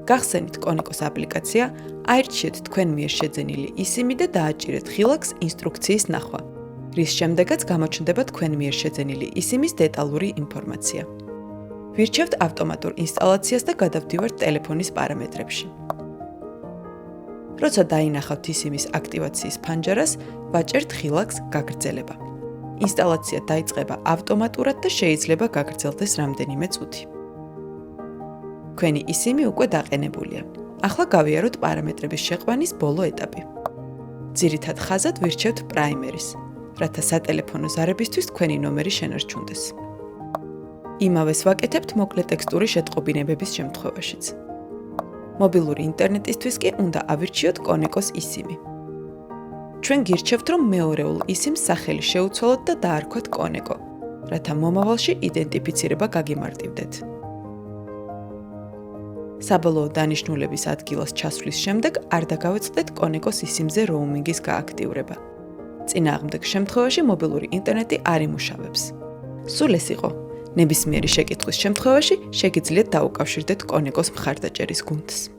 გახსენით კონიკოს აპლიკაცია, აირჩიეთ თქვენ მიერ შეძენილი ისიმი და დააჭირეთ ხილაკს ინსტრუქციის ნახვა, რის შემდეგაც გამოჩნდება თქვენ მიერ შეძენილი ისიმის დეტალური ინფორმაცია. ვირჩევთ ავტომატურ ინსტალაციას და გადავდივართ ტელეფონის პარამეტრებში. როცა დაინახავთ ისიმის აქტივაციის ფანჯარას, ვაჭერთ ხილაკს გაგრძელება. ინსტალაცია დაიწყება ავტომატურად და შეიძლება გაგრძელდეს რამდენიმე წუთი. თქვენი ისიმი უკვე დაყენებულია. ახლა გავიაროთ პარამეტრების შეყვანის ბოლო ეტაპი. ძირითად ხაზად ვირჩევთ პრაიმერის, რათა სატელეფონო ზარებისთვის თქვენი ნომერი შენარჩუნდეს. იმავეს ვაკეთებთ მოკლე ტექსტური შეტყობინებების შემთხვევაშიც. მობილური ინტერნეტისთვის კი უნდა ავირჩიოთ კონიკოს ისიმი. ჩვენ გირჩევთ, რომ მეორეულ ისიმს სახელი შეუცვალოთ და დაარქვათ კონიკო, რათა მომავალში იდენტიფიცირება გაგიმარტივდეთ. საბოლოო დანიშნულების ადგილას ჩასვლის შემდეგ არ დაგავიწყდეთ კონიკოს ისიმზე როუმინგის გააქტიურება. წინააღმდეგ შემთხვევაში მობილური ინტერნეტი არ იმუშავებს. სულ ეს იყო. ნებისმიერი შეკითხვის შემთხვევაში შეგიძლიათ დაუკავშირდეთ კონიკოს მხარდაჭერის გუნდს.